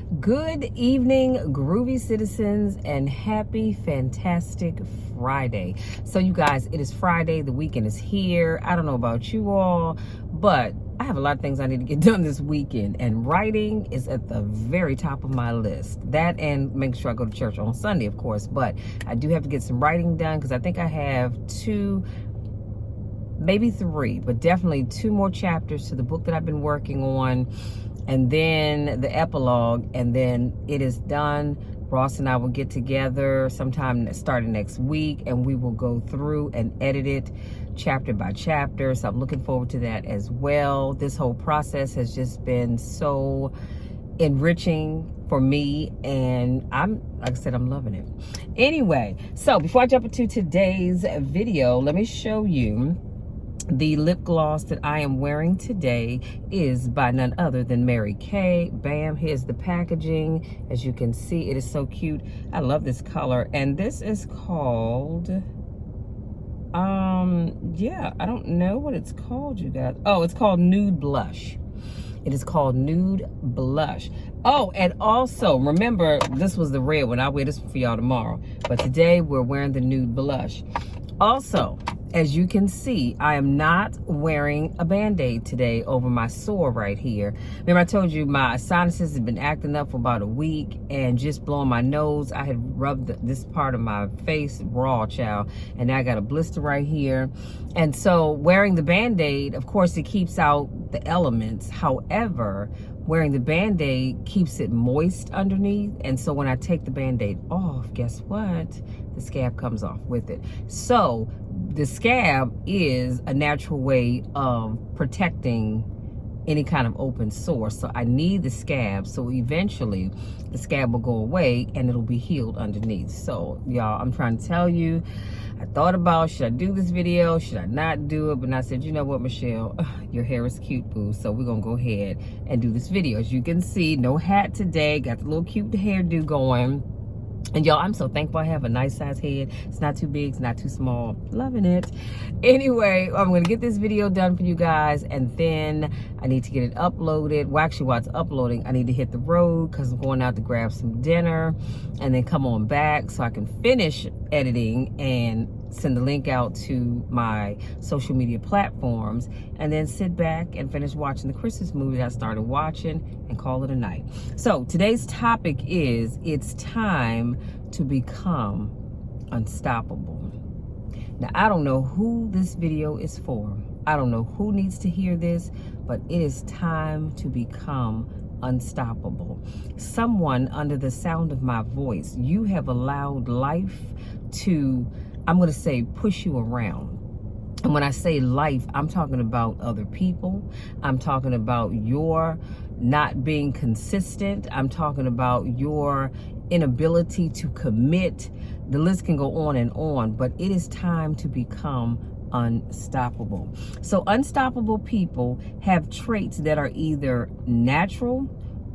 Good evening, groovy citizens, and happy, fantastic Friday. So, you guys, it is Friday. The weekend is here. I don't know about you all, but I have a lot of things I need to get done this weekend, and writing is at the very top of my list. That and making sure I go to church on Sunday, of course, but I do have to get some writing done because I think I have two, maybe three, but definitely two more chapters to the book that I've been working on, and then the epilogue, and then it is done. Ross and I will get together sometime starting next week, and we will go through and edit it chapter by chapter. So I'm looking forward to that as well. This whole process has just been so enriching for me, and like I said, I'm loving it. Anyway, so before I jump into today's video, let me show you the lip gloss that I am wearing today. Is by none other than Mary Kay. Bam, here's the packaging. As you can see, it is so cute. I love this color. And this is called, yeah, I don't know what it's called, you guys. Oh, it's called Nude Blush. It is called Nude Blush. Oh, and also, remember, this was the red one. I'll wear this one for y'all tomorrow. But today, we're wearing the Nude Blush. Also, as you can see, I am not wearing a Band-Aid today over my sore right here. Remember I told you my sinuses have been acting up for about a week and just blowing my nose. I had rubbed this part of my face raw, child, and now I got a blister right here. And so wearing the Band-Aid, of course, it keeps out the elements. However, wearing the Band-Aid keeps it moist underneath. And so when I take the Band-Aid off, guess what? The scab comes off with it. So the scab is a natural way of protecting any kind of open sore. So I need the scab, so eventually the scab will go away and it'll be healed underneath. So y'all, I'm trying to tell you, I thought about, should I do this video? Should I not do it? But I said, you know what, Michelle, your hair is cute, boo. So we're gonna go ahead and do this video. As you can see, no hat today, got the little cute hairdo going. And y'all, I'm so thankful I have a nice size head. It's not too big, it's not too small. Loving it. Anyway, I'm gonna get this video done for you guys, and then I need to get it uploaded. Well, actually, while it's uploading, I need to hit the road because I'm going out to grab some dinner and then come on back so I can finish editing and send the link out to my social media platforms, and then sit back and finish watching the Christmas movie that I started watching and call it a night. So today's topic is, it's time to become unstoppable. Now, I don't know who this video is for. I don't know who needs to hear this, but it is time to become unstoppable. Someone under the sound of my voice, you have allowed life to, I'm going to say, push you around. And when I say life, I'm talking about other people. I'm talking about your not being consistent. I'm talking about your inability to commit. The list can go on, but it is time to become unstoppable. So unstoppable people have traits that are either natural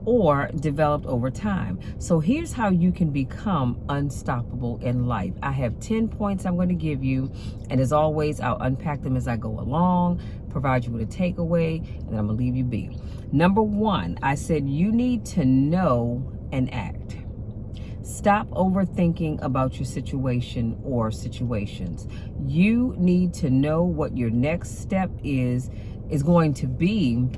or developed over time. So here's how you can become unstoppable in life. I have 10 points I'm going to give you, and as always, I'll unpack them as I go along, provide you with a takeaway, and then I'm gonna leave you be. Number one, I said you need to know and act. Stop overthinking about your situation or situations. You need to know what your next step is going to be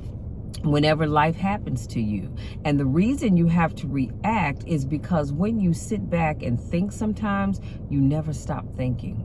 whenever life happens to you. And the reason you have to react is because when you sit back and think, sometimes you never stop thinking.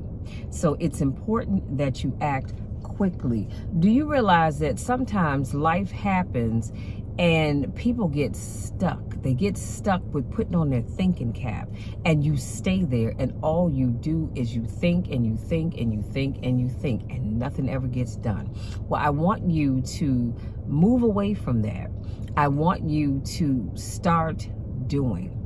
So it's important that you act quickly. Do you realize that sometimes life happens and people get stuck? They get stuck with putting on their thinking cap, and you stay there, and all you do is you think and you think and you think and you think, and nothing ever gets done. Well, I want you to move away from that. I want you to start doing.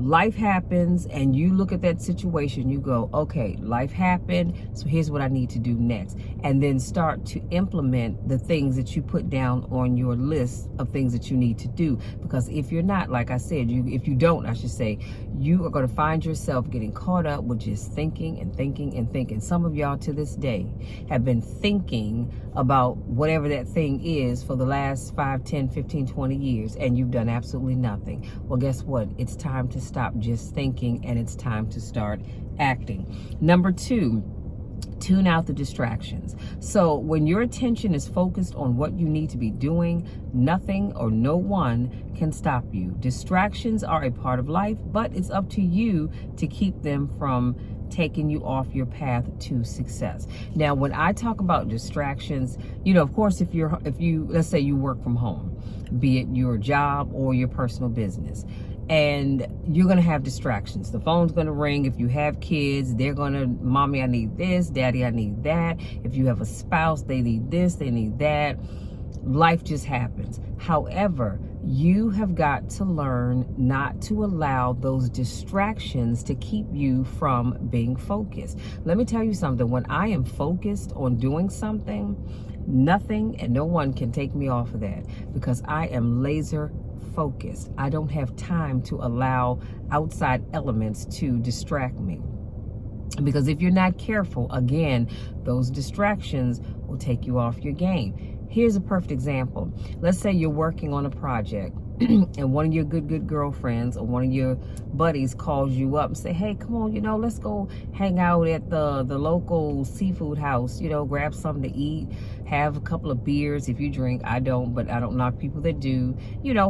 life happens and you look at that situation, you go, okay, life happened, so here's what I need to do next. And then start to implement the things that you put down on your list of things that you need to do. Because if you're not, like I said, if you don't, I should say, you are going to find yourself getting caught up with just thinking and thinking and thinking. Some of y'all to this day have been thinking about whatever that thing is for the last 5, 10, 15, 20 years, and you've done absolutely nothing. Well, guess what? It's time to stop just thinking, and it's time to start acting. Number 2, tune out the distractions. So when your attention is focused on what you need to be doing, nothing or no one can stop you. Distractions are a part of life, but it's up to you to keep them from taking you off your path to success. Now, when I talk about distractions, of course, if you let's say you work from home, be it your job or your personal business, and you're going to have distractions. The phone's going to ring. If you have kids, they're going to, mommy, I need this, daddy, I need that. If you have a spouse, they need this, they need that. Life just happens. However, you have got to learn not to allow those distractions to keep you from being focused. Let me tell you something. When I am focused on doing something, nothing and no one can take me off of that, because I am laser focused. I don't have time to allow outside elements to distract me. Because if you're not careful, again, those distractions will take you off your game. Here's a perfect example. Let's say you're working on a project and one of your good girlfriends or one of your buddies calls you up and say, hey, come on, let's go hang out at the local seafood house, grab something to eat, have a couple of beers if you drink. I don't, but I don't knock people that do,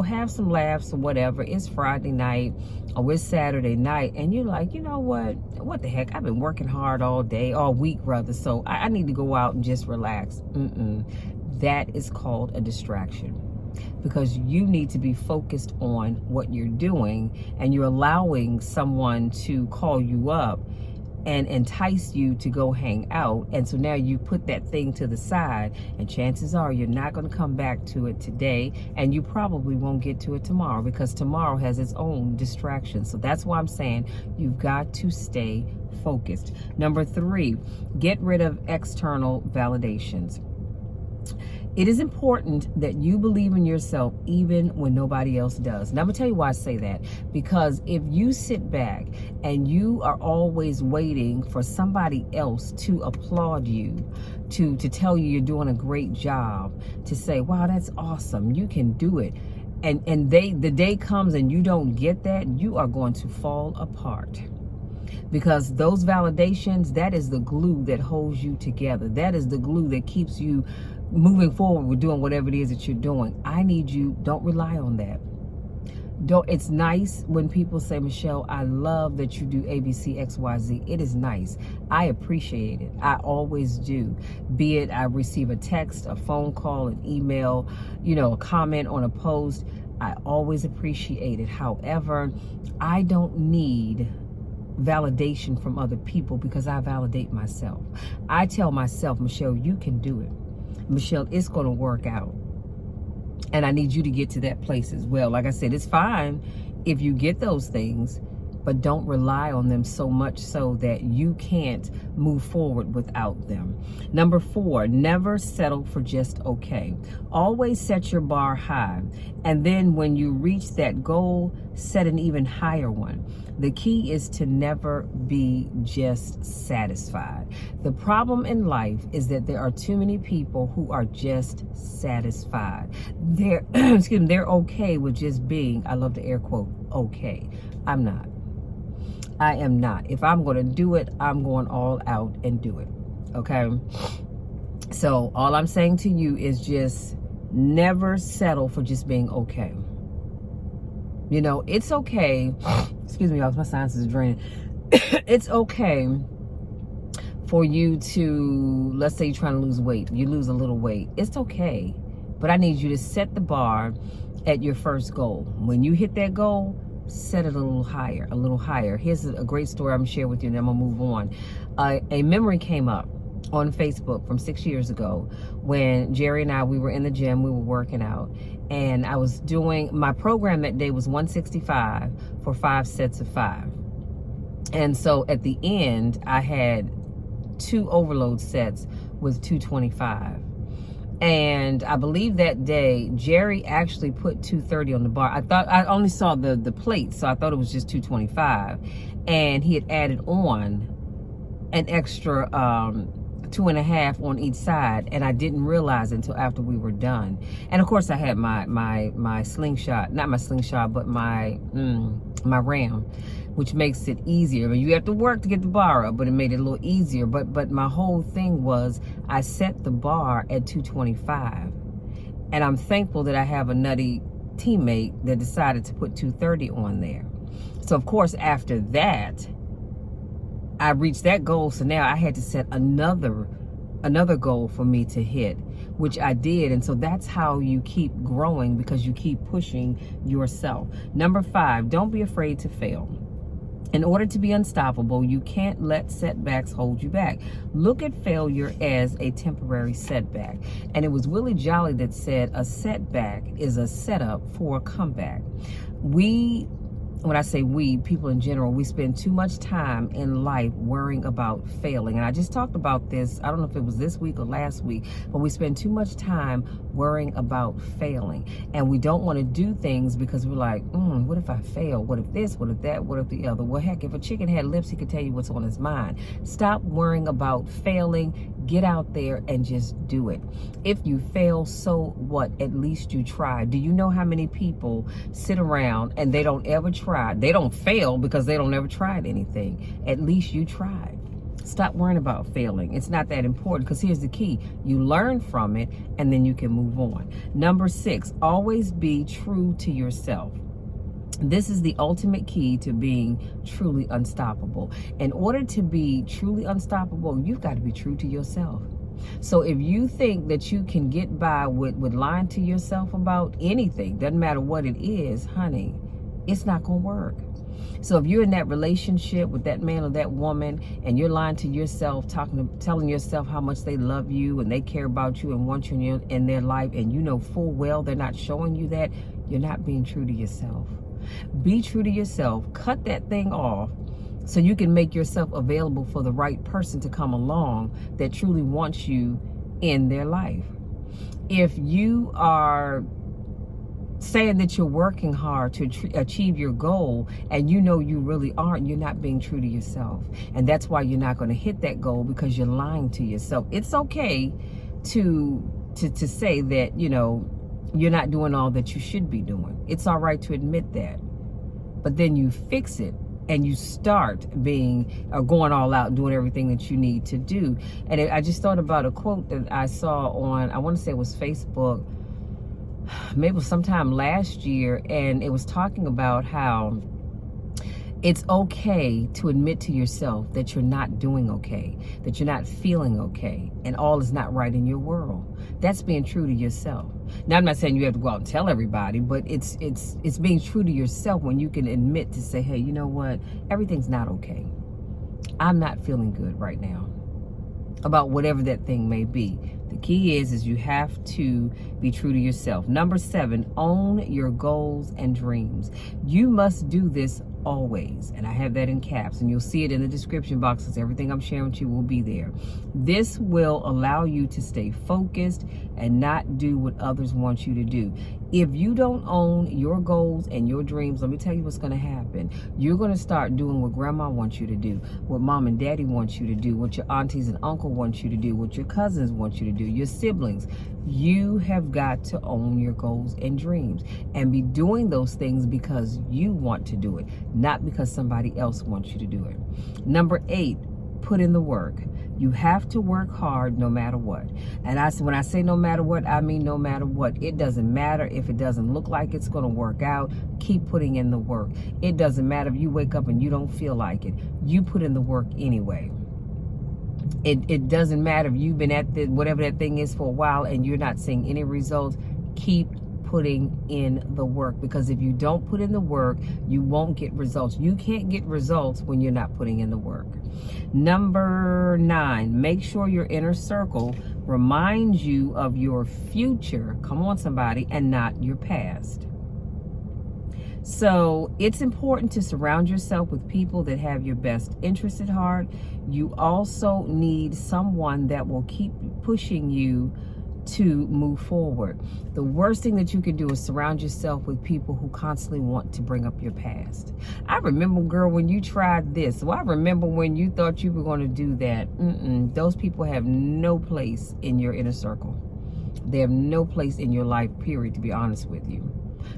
have some laughs or whatever. It's Friday night or it's Saturday night, and you're like, what the heck? I've been working hard all week rather, so I need to go out and just relax. That is called a distraction, because you need to be focused on what you're doing, and you're allowing someone to call you up and entice you to go hang out. And so now you put that thing to the side, and chances are you're not going to come back to it today, and you probably won't get to it tomorrow, because tomorrow has its own distractions. So that's why I'm saying you've got to stay focused. Number 3, get rid of external validations. It is important that you believe in yourself even when nobody else does. Now, I'm going to tell you why I say that. Because if you sit back and you are always waiting for somebody else to applaud you, to tell you you're doing a great job, to say, wow, that's awesome, you can do it, and the day comes and you don't get that, you are going to fall apart. Because those validations, that is the glue that holds you together. That is the glue that keeps you moving forward with doing whatever it is that you're doing. I need you, don't rely on that. It's nice when people say, Michelle, I love that you do ABC, XYZ. It is nice. I appreciate it. I always do. Be it I receive a text, a phone call, an email, a comment on a post. I always appreciate it. However, I don't need validation from other people, because I validate myself. I tell myself, Michelle, you can do it. Michelle, it's going to work out. And I need you to get to that place as well. Like I said, it's fine if you get those things, but don't rely on them so much so that you can't move forward without them. Number 4, never settle for just okay. Always set your bar high. And then when you reach that goal, set an even higher one. The key is to never be just satisfied. The problem in life is that there are too many people who are just satisfied. They're, they're okay with just being, I love to air quote, okay. I'm not. I am not. If I'm going to do it, I'm going all out and do it. Okay? So all I'm saying to you is just never settle for just being okay. It's okay. Excuse me, y'all, my sinuses is draining. It's okay for you to, let's say you're trying to lose weight. You lose a little weight. It's okay. But I need you to set the bar at your first goal. When you hit that goal, set it a little higher, a little higher. Here's a great story I'm going to share with you, and then I'm going to move on. A memory came up on Facebook from 6 years ago when Jerry and we were in the gym, we were working out, and I was doing, my program that day was 165 for 5 sets of 5. And so at the end, I had 2 overload sets with 225. And I believe that day, Jerry actually put 230 on the bar. I only saw the plate, so I thought it was just 225. And he had added on an extra 2.5 on each side, and I didn't realize it until after we were done. And of course, I had my slingshot, not my slingshot, but my RAM, which makes it easier. But you have to work to get the bar up, but it made it a little easier. But my whole thing was I set the bar at 225, and I'm thankful that I have a nutty teammate that decided to put 230 on there. So of course, after that, I reached that goal, so now I had to set another goal for me to hit, which I did. And so that's how you keep growing, because you keep pushing yourself. Number 5, don't be afraid to fail. In order to be unstoppable, you can't let setbacks hold you back. Look at failure as a temporary setback. And it was Willie Jolly that said, a setback is a setup for a comeback. When I say we, people in general, we spend too much time in life worrying about failing. And I just talked about this, I don't know if it was this week or last week, but we spend too much time worrying about failing. And we don't want to do things because we're like, what if I fail? What if this? What if that? What if the other? Well, heck, if a chicken had lips, he could tell you what's on his mind. Stop worrying about failing. Get out there and just do it. If you fail, so what? At least you tried. Do you know how many people sit around and they don't ever try? They don't fail because they don't ever tried anything. At least you tried. Stop worrying about failing. It's not that important, because here's the key. You learn from it and then you can move on. Number 6, always be true to yourself. This is the ultimate key to being truly unstoppable. In order to be truly unstoppable, you've got to be true to yourself. So if you think that you can get by with lying to yourself about anything, doesn't matter what it is, honey, it's not going to work. So if you're in that relationship with that man or that woman and you're lying to yourself, telling yourself how much they love you and they care about you and want you in their life, and you know full well they're not showing you that, you're not being true to yourself. Be true to yourself. Cut that thing off so you can make yourself available for the right person to come along that truly wants you in their life. If you are saying that you're working hard to achieve your goal and you know you really aren't, you're not being true to yourself. And that's why you're not going to hit that goal, because you're lying to yourself. It's okay to say that, you know, you're not doing all that you should be doing. It's all right to admit that. But then you fix it and you start going all out, doing everything that you need to do. And I just thought about a quote that I saw on, I want to say it was Facebook, maybe it was sometime last year, and it was talking about how it's okay to admit to yourself that you're not doing okay, that you're not feeling okay, and all is not right in your world. That's being true to yourself. Now, I'm not saying you have to go out and tell everybody, but it's being true to yourself when you can admit to say, hey, you know what? Everything's not okay. I'm not feeling good right now about whatever that thing may be. The key is you have to be true to yourself. Number 7, own your goals and dreams. You must do this always, and I have that in caps, and you'll see it in the description boxes. Everything I'm sharing with you will be there. This will allow you to stay focused and not do what others want you to do. If you don't own your goals and your dreams, let me tell you what's going to happen. You're going to start doing what grandma wants you to do, what mom and daddy want you to do, what your aunties and uncle want you to do, what your cousins want you to do, your siblings. You have got to own your goals and dreams and be doing those things because you want to do it, not because somebody else wants you to do it. Number 8, put in the work. You have to work hard no matter what. And when I say no matter what, I mean no matter what. It doesn't matter if it doesn't look like it's going to work out. Keep putting in the work. It doesn't matter if you wake up and you don't feel like it. You put in the work anyway. It doesn't matter if you've been at whatever that thing is for a while and you're not seeing any results. Keep putting in the work. Because if you don't put in the work, you won't get results. You can't get results when you're not putting in the work. Number 9, make sure your inner circle reminds you of your future. Come on, somebody, and not your past. So it's important to surround yourself with people that have your best interest at heart. You also need someone that will keep pushing you to move forward. The worst thing that you can do is surround yourself with people who constantly want to bring up your past. I remember, girl, when you tried this. Well, I remember when you thought you were going to do that. Those people have no place in your inner circle. They have no place in your life, period, to be honest with you.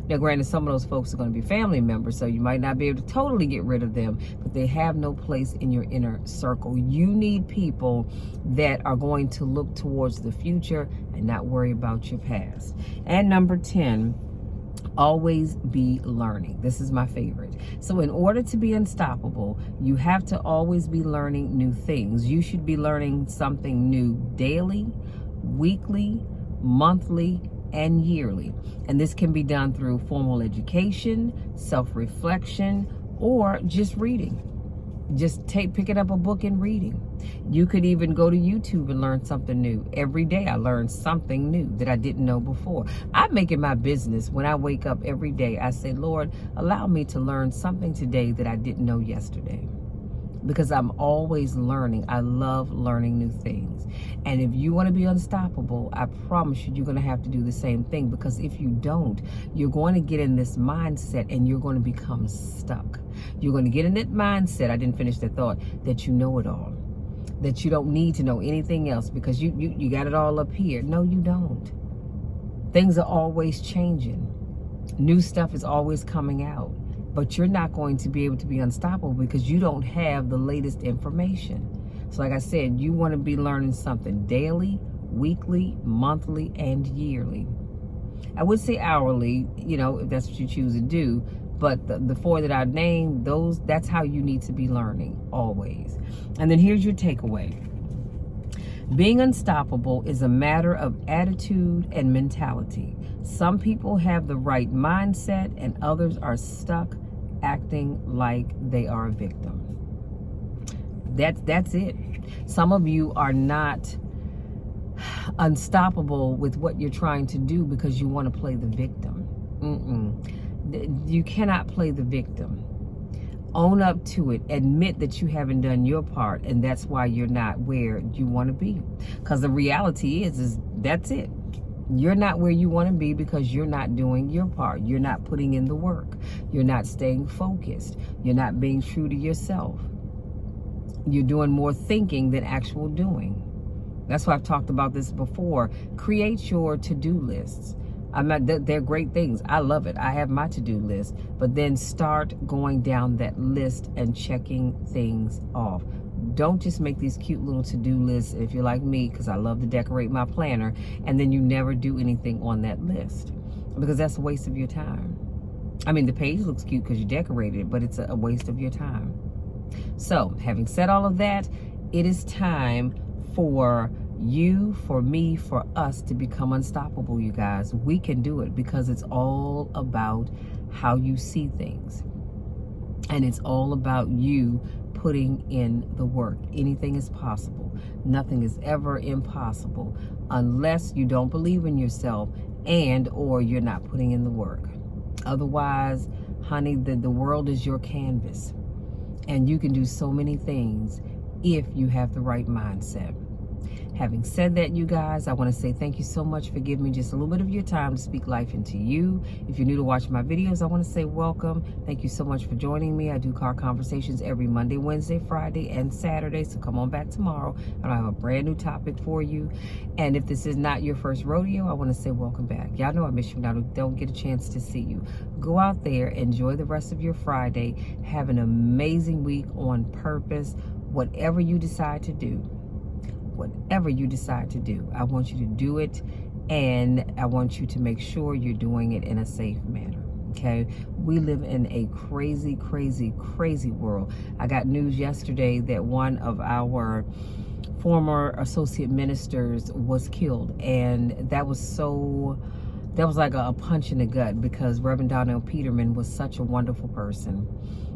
Now, granted, some of those folks are going to be family members, so you might not be able to totally get rid of them, but they have no place in your inner circle. You need people that are going to look towards the future and not worry about your past. And number 10, always be learning. This is my favorite. So in order to be unstoppable, you have to always be learning new things. You should be learning something new daily, weekly, monthly, and yearly. And this can be done through formal education, self-reflection, or just reading. Just picking up a book and reading. You could even go to YouTube and learn something new. Every day I learn something new that I didn't know before. I make it my business when I wake up every day. I say, Lord, allow me to learn something today that I didn't know yesterday. Because I'm always learning. I love learning new things. And if you want to be unstoppable, I promise you, you're going to have to do the same thing. Because if you don't, you're going to get in this mindset and you're going to become stuck. You're going to get in that mindset, I didn't finish that thought, that you know it all. That you don't need to know anything else because you got it all up here. No, you don't. Things are always changing. New stuff is always coming out. But you're not going to be able to be unstoppable because you don't have the latest information. So like I said, you want to be learning something daily, weekly, monthly, and yearly. I would say hourly, if that's what you choose to do. But the 4 that I named, that's how you need to be learning always. And then here's your takeaway. Being unstoppable is a matter of attitude and mentality. Some people have the right mindset and others are stuck acting like they are a victim. That's it. Some of you are not unstoppable with what you're trying to do because you want to play the victim. You cannot play the victim. Own up to it. Admit that you haven't done your part, and that's why you're not where you want to be. Because the reality is that's it. You're not where you want to be because you're not doing your part. You're not putting in the work. You're not staying focused. You're not being true to yourself. You're doing more thinking than actual doing. That's why I've talked about this before. Create your to-do lists. They're great things. I love it. I have my to-do list. But then start going down that list and checking things off. Don't just make these cute little to-do lists if you're like me, because I love to decorate my planner, and then you never do anything on that list. Because that's a waste of your time. I mean, the page looks cute because you decorated it, but it's a waste of your time. So, having said all of that, it is time for you, for me, for us to become unstoppable, you guys. We can do it because it's all about how you see things. And it's all about you putting in the work. Anything is possible. Nothing is ever impossible unless you don't believe in yourself and or you're not putting in the work. Otherwise, honey, the world is your canvas. And you can do so many things if you have the right mindset. Having said that, you guys, I want to say thank you so much for giving me just a little bit of your time to speak life into you. If you're new to watching my videos, I want to say welcome. Thank you so much for joining me. I do car conversations every Monday, Wednesday, Friday, and Saturday. So come on back tomorrow and I have a brand new topic for you. And if this is not your first rodeo, I want to say welcome back. Y'all know I miss you now. Don't get a chance to see you. Go out there, enjoy the rest of your Friday. Have an amazing week on purpose. Whatever you decide to do. Whatever you decide to do, I want you to do it, and I want you to make sure you're doing it in a safe manner. Okay, we live in a crazy, crazy, crazy world. I got news yesterday that one of our former associate ministers was killed, and that was so that was like a punch in the gut, because Reverend Donnell Peterman was such a wonderful person.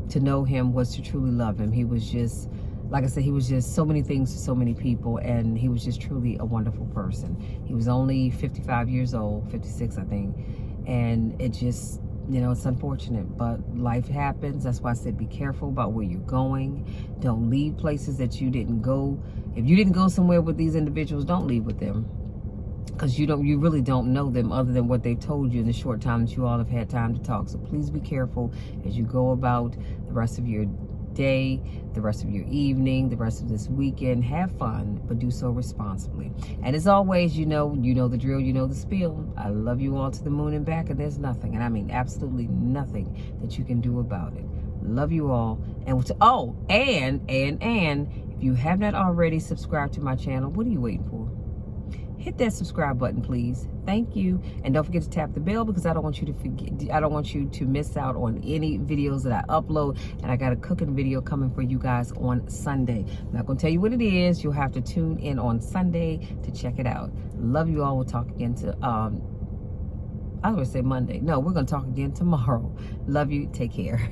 To know him was to truly love him. He was just, like I said, he was just so many things to so many people, and he was just truly a wonderful person. He was only 55 years old, 56 I think, and it just, you know, it's unfortunate, but life happens. That's why I said be careful about where you're going. Don't leave places that you didn't go. If you didn't go somewhere with these individuals, don't leave with them, because you really don't know them other than what they've told you in the short time that you all have had time to talk. So please be careful as you go about the rest of your day, the rest of your evening, the rest of this weekend. Have fun, but do so responsibly. And as always, you know the drill, you know the spiel. I love you all to the moon and back, and there's nothing, and I mean absolutely nothing, that you can do about it. Love you all. And if you have not already subscribed to my channel, what are you waiting for? Hit that subscribe button, please. Thank you. And don't forget to tap the bell, because I don't want you to forget. I don't want you to miss out on any videos that I upload. And I got a cooking video coming for you guys on Sunday. I'm not going to tell you what it is. You'll have to tune in on Sunday to check it out. Love you all. We'll talk again I was going to say Monday. No, we're going to talk again tomorrow. Love you. Take care.